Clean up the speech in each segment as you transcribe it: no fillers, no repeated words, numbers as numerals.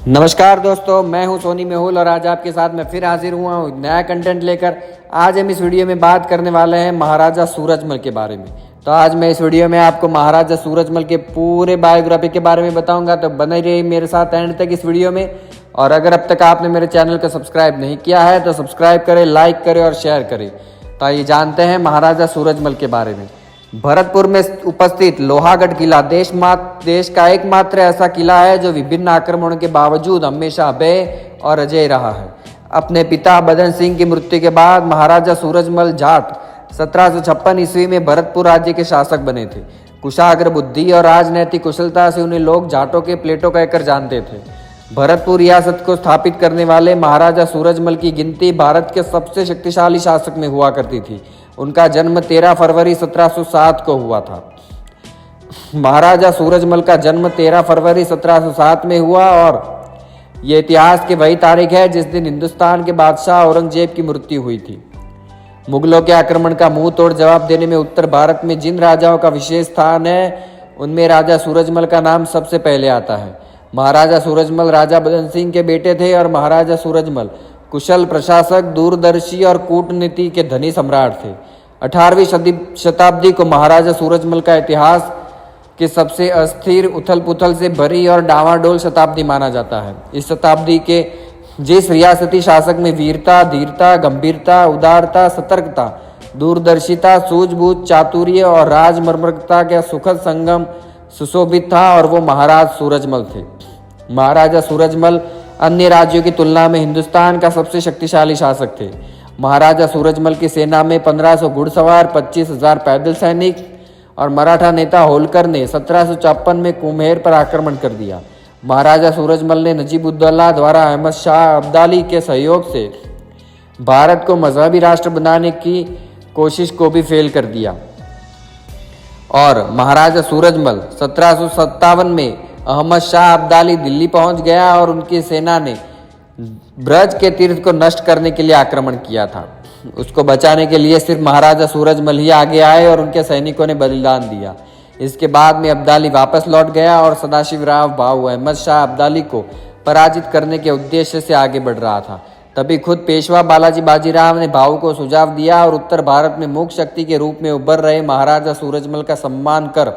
नमस्कार दोस्तों, मैं हूं सोनी मेहुल और आज आपके साथ मैं फिर हाजिर हुआ हूं नया कंटेंट लेकर। आज हम इस वीडियो में बात करने वाले हैं महाराजा सूरजमल के बारे में। तो आज मैं इस वीडियो में आपको महाराजा सूरजमल के पूरे बायोग्राफी के बारे में बताऊंगा, तो बने रहिए मेरे साथ एंड तक इस वीडियो में। और अगर अब तक आपने मेरे चैनल को सब्सक्राइब नहीं किया है तो सब्सक्राइब करें, लाइक करें और शेयर करें। तो आइए जानते हैं महाराजा सूरजमल के बारे में। भरतपुर में उपस्थित लोहागढ़ किला देश का एकमात्र ऐसा किला है जो विभिन्न आक्रमणों के बावजूद हमेशा अभय और अजय रहा है। अपने पिता बदन सिंह की मृत्यु के बाद महाराजा सूरजमल जाट 1756 ईस्वी में भरतपुर राज्य के शासक बने थे। कुशाग्र बुद्धि और राजनैतिक कुशलता से उन्हें लोग जाटों के प्लेटो कहकर जानते थे। भरतपुर रियासत को स्थापित करने वाले महाराजा सूरजमल की गिनती भारत के सबसे शक्तिशाली शासक में हुआ करती थी। उनका जन्म 13 फरवरी 1707 को हुआ था। महाराजा सूरजमल का जन्म 13 फरवरी 1707 में हुआ और ये इतिहास की वही तारीख है जिस दिन हिंदुस्तान के बादशाह औरंगजेब की मृत्यु हुई थी। मुगलों के आक्रमण का मुंह तोड़ जवाब देने में उत्तर भारत में जिन राजाओं का विशेष स्थान है उनमें राजा सूरजमल का नाम सबसे पहले आता है। महाराजा सूरजमल राजा बदन सिंह के बेटे थे और महाराजा सूरजमल कुशल प्रशासक, दूरदर्शी और कूटनीति के धनी सम्राट थे। 18वीं शताब्दी को महाराजा सूरजमल का इतिहास के सबसे अस्थिर, उथल पुथल से भरी और डावाडोल शताब्दी माना जाता है। इस शताब्दी के जिस रियासती शासक में वीरता, धीरता, गंभीरता, उदारता, सतर्कता, दूरदर्शिता, सूझबूझ, चातुर्य और राजमर्मकता का सुखद संगम सुशोभित था और वो महाराज सूरजमल थे। महाराजा सूरजमल अन्य राज्यों की तुलना में हिंदुस्तान का सबसे शक्तिशाली शासक थे। महाराजा सूरजमल की सेना में 1500 घुड़सवार, 25,000 पैदल सैनिक और मराठा नेता होलकर ने 1754 में कुम्हेर पर आक्रमण कर दिया। महाराजा सूरजमल ने नजीबुद्दौला द्वारा अहमद शाह अब्दाली के सहयोग से भारत को मजहबी राष्ट्र बनाने की कोशिश को भी फेल कर दिया और महाराजा सूरजमल 1757 में अहमद शाह अब्दाली दिल्ली पहुंच गया और उनकी सेना ने ब्रज के तीर्थ को नष्ट करने के लिए आक्रमण किया था। उसको बचाने के लिए सिर्फ महाराजा सूरजमल ही आगे आए और उनके सैनिकों ने बलिदान दिया। इसके बाद में अब्दाली वापस लौट गया और सदाशिवराव भाऊ अहमद शाह अब्दाली को पराजित करने के उद्देश्य से आगे बढ़ रहा था। तभी खुद पेशवा बालाजी बाजीराव ने भाऊ को सुझाव दिया और उत्तर भारत में मुख्य शक्ति के रूप में उभर रहे महाराजा सूरजमल का सम्मान कर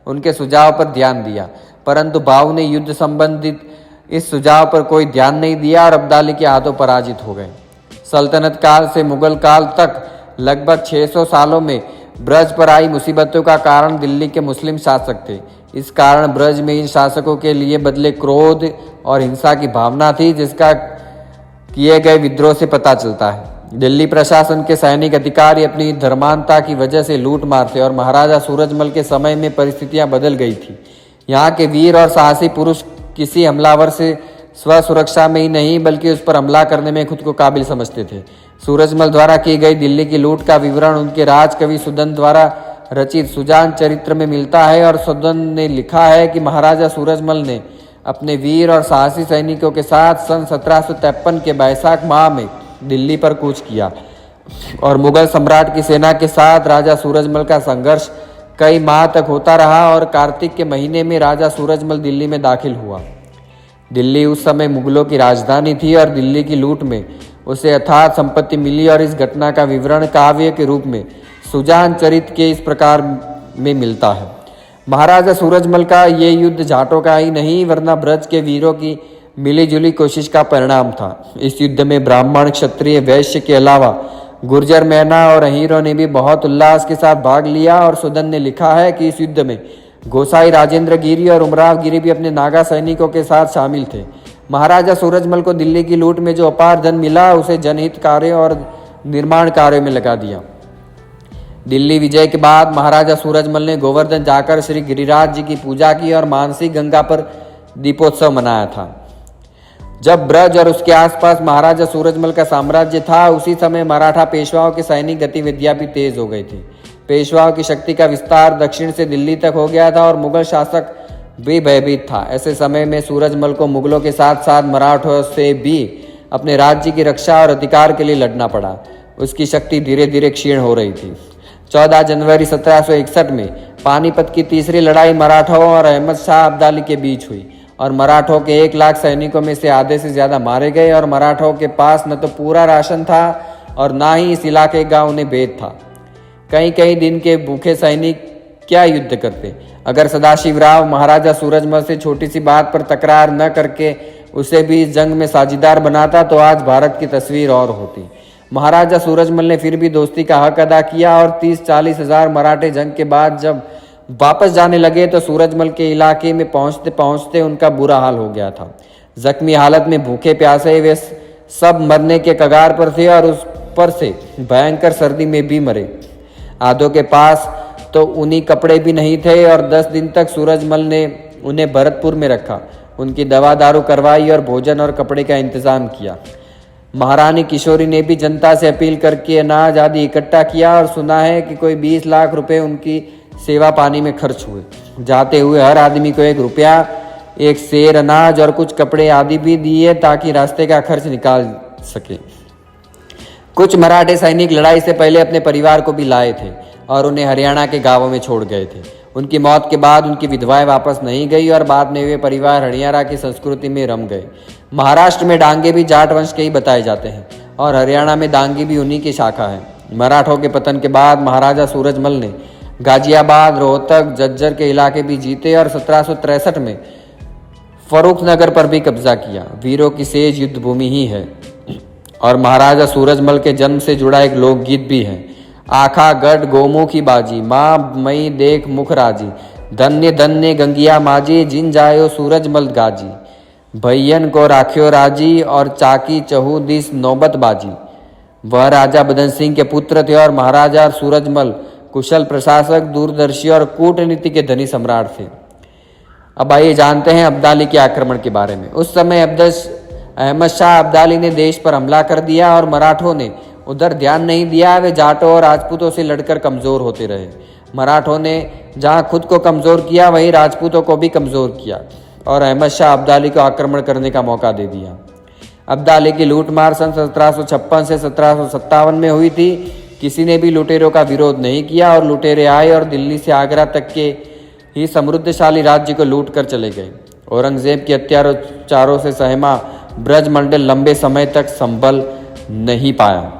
उनके सुझाव पर ध्यान दिया, परंतु भाऊ ने युद्ध संबंधित इस सुझाव पर कोई ध्यान नहीं दिया और अब्दाली के हाथों पराजित हो गए। सल्तनत काल से मुगल काल तक लगभग 600 सालों में ब्रज पर आई मुसीबतों का कारण दिल्ली के मुस्लिम शासक थे। इस कारण ब्रज में इन शासकों के लिए बदले क्रोध और हिंसा की भावना थी, जिसका किए गए विद्रोह से पता चलता है। दिल्ली प्रशासन के सैनिक अधिकारी अपनी धर्मांधता की वजह से लूट मार थे और महाराजा सूरजमल के समय में परिस्थितियां बदल गई थी। यहाँ के वीर और साहसी पुरुष किसी हमलावर से स्व सुरक्षा में ही नहीं बल्कि उस पर हमला करने में खुद को काबिल समझते थे। सूरजमल द्वारा की गई दिल्ली की लूट का विवरण उनके राजकवि सुदन द्वारा रचित सुजान चरित्र में मिलता है और सुदन ने लिखा है कि महाराजा सूरजमल ने अपने वीर और साहसी सैनिकों के साथ सन 1753 के बैसाख माह में दिल्ली पर कूच किया और मुगल सम्राट की सेना के साथ राजा सूरजमल का संघर्ष कई माह तक होता रहा और कार्तिक के महीने में राजा सूरजमल दिल्ली में दाखिल हुआ। दिल्ली उस समय मुगलों की राजधानी थी और दिल्ली की लूट में उसे अथात संपत्ति मिली और इस घटना का विवरण काव्य के रूप में सुजान चरित्र के इस प्रकार में मिलता है। महाराजा सूरजमल का ये युद्ध जाटों का ही नहीं वरना ब्रज के वीरों की मिलीजुली कोशिश का परिणाम था। इस युद्ध में ब्राह्मण, क्षत्रिय, वैश्य के अलावा गुर्जर, मैना और अहीरों ने भी बहुत उल्लास के साथ भाग लिया और सुदन ने लिखा है कि इस युद्ध में गोसाई राजेंद्र गिरी और उमराव गिरी भी अपने नागा सैनिकों के साथ शामिल थे। महाराजा सूरजमल को दिल्ली की लूट में जो अपार धन मिला उसे जनहित कार्यों और निर्माण कार्यों में लगा दिया। दिल्ली विजय के बाद महाराजा सूरजमल ने गोवर्धन जाकर श्री गिरिराज जी की पूजा की और मानसी गंगा पर दीपोत्सव मनाया था। जब ब्रज और उसके आसपास महाराजा सूरजमल का साम्राज्य था उसी समय मराठा पेशवाओं की सैनिक गतिविधियां भी तेज हो गई थी। पेशवाओं की शक्ति का विस्तार दक्षिण से दिल्ली तक हो गया था और मुगल शासक भी भयभीत था। ऐसे समय में सूरजमल को मुगलों के साथ साथ मराठों से भी अपने राज्य की रक्षा और अधिकार के लिए लड़ना पड़ा। उसकी शक्ति धीरे धीरे क्षीण हो रही थी। 14 जनवरी 1761 में पानीपत की तीसरी लड़ाई मराठों और अहमद शाह अब्दाली के बीच हुई और मराठों के 1 लाख सैनिकों में से आधे से ज़्यादा मारे गए और मराठों के पास न तो पूरा राशन था और ना ही इस इलाके का उन्हें भेद था। कई कई दिन के भूखे सैनिक क्या युद्ध करते। अगर सदाशिवराव महाराजा सूरजमल से छोटी सी बात पर तकरार न करके उसे भी इस जंग में साझेदार बनाता तो आज भारत की तस्वीर और होती। महाराजा सूरजमल ने फिर भी दोस्ती का हक अदा किया और 30-40 हजार मराठे जंग के बाद जब वापस जाने लगे तो सूरजमल के इलाके में पहुंचते पहुंचते उनका बुरा हाल हो गया था। जख्मी हालत में भूखे प्यासे वे सब मरने के कगार पर थे और उस पर से भयंकर सर्दी में भी मरे। आधों के पास तो उन्हीं कपड़े भी नहीं थे और 10 दिन तक सूरजमल ने उन्हें भरतपुर में रखा, उनकी दवा दारू करवाई और भोजन और कपड़े का इंतजाम किया। महारानी किशोरी ने भी जनता से अपील करके अनाज आदि इकट्ठा किया और सुना है कि कोई 20 लाख रुपए उनकी सेवा पानी में खर्च हुए। जाते हुए हर आदमी को 1 रुपया, 1 सेर अनाज और कुछ कपड़े आदि भी दिए ताकि रास्ते का खर्च निकाल सके। कुछ मराठे सैनिक लड़ाई से पहले अपने परिवार को भी लाए थे और उन्हें हरियाणा के गांवों में छोड़ गए थे। उनकी मौत के बाद उनकी विधवाएं वापस नहीं गई और बाद में वे परिवार हरियाणा की संस्कृति में रम गए। महाराष्ट्र में डांगे भी जाट वंश के ही बताए जाते हैं और हरियाणा में डांगी भी उन्हीं की शाखा है। मराठों के पतन के बाद महाराजा सूरजमल ने गाजियाबाद, रोहतक, झज्जर के इलाके भी जीते और 1763 में फर्रुखनगर पर भी कब्जा किया। वीरों की सेज युद्ध भूमि ही है और महाराजा सूरजमल के जन्म से जुड़ा एक लोकगीत भी है। आखा गढ़ गोमुखी बाजी, माँ मई देख मुख राजी, धन्य धन्य गंगिया माजी, जिन जायो सूरजमल गाजी, भैयन को राख्यो राजी और चाकी चहु दिस नौबत बाजी। वह राजा बदन सिंह के पुत्र थे और महाराजा सूरजमल कुशल प्रशासक, दूरदर्शी और कूटनीति के धनी सम्राट थे। अब आइए जानते हैं अब्दाली के आक्रमण के बारे में। उस समय अहमद शाह अब्दाली ने देश पर हमला कर दिया और मराठों ने उधर ध्यान नहीं दिया। वे जाटों और राजपूतों से लड़कर कमजोर होते रहे। मराठों ने जहां खुद को कमजोर किया वहीं राजपूतों को भी कमजोर किया और अहमद शाह अब्दाली को आक्रमण करने का मौका दे दिया। अब्दाली की लूटमार सन 1756 से 1757 में हुई थी। किसी ने भी लुटेरों का विरोध नहीं किया और लुटेरे आए और दिल्ली से आगरा तक के ही समृद्धशाली राज्य को लूट कर चले गए। औरंगजेब के अत्याचारों से सहमा ब्रजमंडल लंबे समय तक संभल नहीं पाया।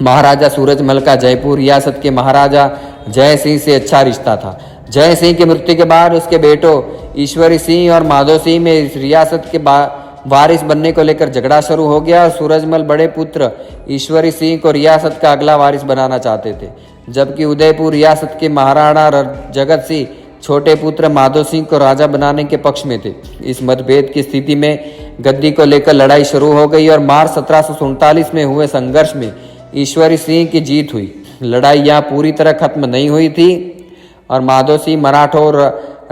महाराजा सूरजमल का जयपुर रियासत के महाराजा जय सिंह से अच्छा रिश्ता था। जय सिंह की मृत्यु के बाद उसके बेटों ईश्वरी सिंह और माधो सिंह में इस रियासत के वारिस बनने को लेकर झगड़ा शुरू हो गया और सूरजमल बड़े पुत्र ईश्वरी सिंह को रियासत का अगला वारिस बनाना चाहते थे, जबकि उदयपुर रियासत के महाराणा जगत सिंह छोटे पुत्र माधो सिंह को राजा बनाने के पक्ष में थे। इस मतभेद की स्थिति में गद्दी को लेकर लड़ाई शुरू हो गई और मार्च 1747 में हुए संघर्ष में ईश्वरी सिंह की जीत हुई। लड़ाई यहाँ पूरी तरह खत्म नहीं हुई थी और माधो सिंह मराठों,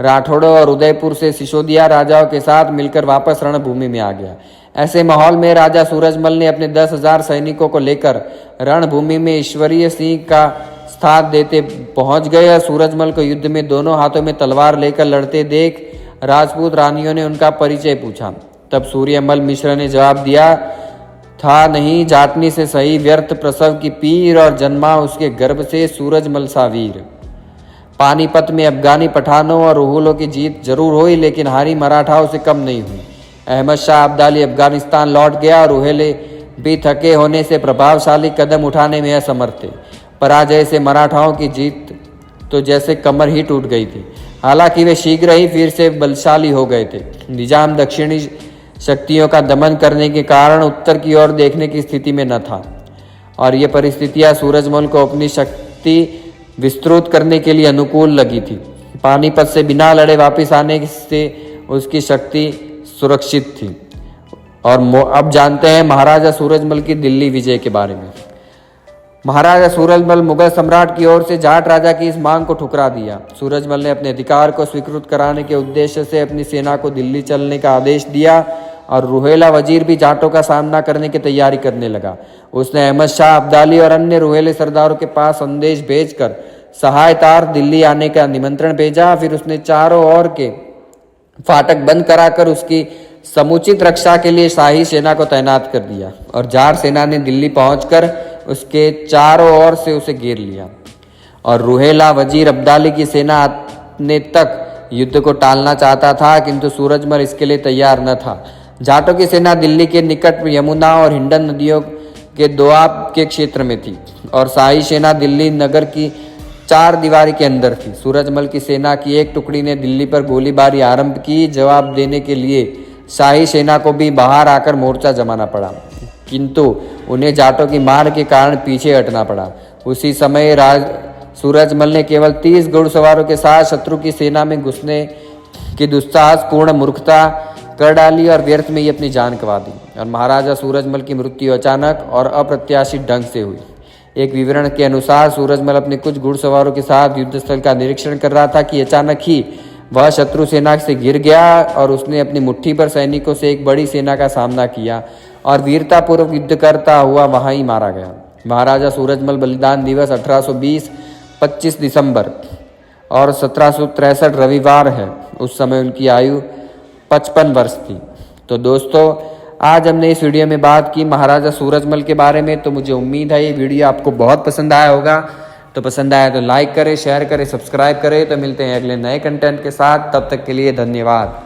राठौड़ों और उदयपुर से सिसोदिया राजाओं के साथ मिलकर वापस रणभूमि में आ गया। ऐसे माहौल में राजा सूरजमल ने अपने 10,000 सैनिकों को लेकर रणभूमि में ईश्वरीय सिंह का साथ देते पहुंच गए और सूरजमल को युद्ध में दोनों हाथों में तलवार लेकर लड़ते देख राजपूत रानियों ने उनका परिचय पूछा। तब सूर्यमल मिश्र ने जवाब दिया था, नहीं जाटनी से सही व्यर्थ प्रसव की पीर और जन्मा उसके गर्भ से सूरजमल सा वीर। पानीपत में अफगानी पठानों और रुहुलों की जीत जरूर हुई लेकिन हारी मराठाओं से कम नहीं हुई। अहमद शाह अब्दाली अफगानिस्तान लौट गया और रुहेले भी थके होने से प्रभावशाली कदम उठाने में असमर्थ थे। पराजय से मराठाओं की जीत तो जैसे कमर ही टूट गई थी। हालांकि वे शीघ्र ही फिर से बलशाली हो गए थे। निजाम दक्षिणी शक्तियों का दमन करने के कारण उत्तर की ओर देखने की स्थिति में न था और ये परिस्थितियां सूरजमल को अपनी शक्ति विस्तृत करने के लिए अनुकूल लगी थी। पानीपत से बिना लड़े वापस आने से उसकी शक्ति सुरक्षित थी। और अब जानते हैं महाराजा सूरजमल की दिल्ली विजय के बारे में। महाराजा सूरजमल मुगल सम्राट की ओर से जाट राजा की इस मांग को ठुकरा दिया। सूरजमल ने अपने अधिकार को स्वीकृत कराने के उद्देश्य से अपनी सेना को दिल्ली चलने का आदेश दिया और रुहेला वजीर भी जाटों का सामना करने की तैयारी करने लगा। उसने अहमद शाह अब्दाली और अन्य रुहेले सरदारों के पास संदेश भेजकर सहायतार्थ दिल्ली आने का निमंत्रण भेजा। फिर उसने चारों ओर के फाटक बंद कराकर उसकी समुचित रक्षा के लिए शाही सेना को तैनात कर दिया और जाट सेना ने दिल्ली पहुंचकर उसके चारों ओर से उसे घेर लिया और रुहेला वजीर अब्दाली की सेना ने तक युद्ध को टालना चाहता था, किंतु सूरजमल इसके लिए तैयार न था। जाटों की सेना दिल्ली के निकट यमुना और हिंडन नदियों के दोआब के क्षेत्र में थी और शाही सेना दिल्ली नगर की चार दीवारी के अंदर थी। सूरजमल की सेना की एक टुकड़ी ने दिल्ली पर गोलीबारी आरंभ की। जवाब देने के लिए शाही सेना को भी बाहर आकर मोर्चा जमाना पड़ा, किंतु उन्हें जाटों की मार के कारण पीछे हटना पड़ा। उसी समय सूरजमल ने केवल 30 घुड़सवारों के साथ शत्रु की सेना में घुसने की दुस्साहस पूर्ण मूर्खता कर डाली और व्यर्थ में ही अपनी जान गंवा दी। और महाराजा सूरजमल की मृत्यु अचानक और अप्रत्याशित ढंग से हुई। एक विवरण के अनुसार सूरजमल अपने कुछ घुड़सवारों के साथ युद्धस्थल का निरीक्षण कर रहा था कि अचानक ही वह शत्रु सेना से गिर गया और उसने अपनी मुट्ठी पर सैनिकों से एक बड़ी सेना का सामना किया और वीरतापूर्वक युद्ध करता हुआ वहां ही मारा गया। महाराजा सूरजमल बलिदान दिवस 1820 25 दिसंबर और 1763 रविवार है। उस समय उनकी आयु 55 वर्ष थी। तो दोस्तों, आज हमने इस वीडियो में बात की महाराजा सूरजमल के बारे में। तो मुझे उम्मीद है ये वीडियो आपको बहुत पसंद आया होगा। तो पसंद आया तो लाइक करें, शेयर करें, सब्सक्राइब करें। तो मिलते हैं अगले नए कंटेंट के साथ। तब तक के लिए धन्यवाद।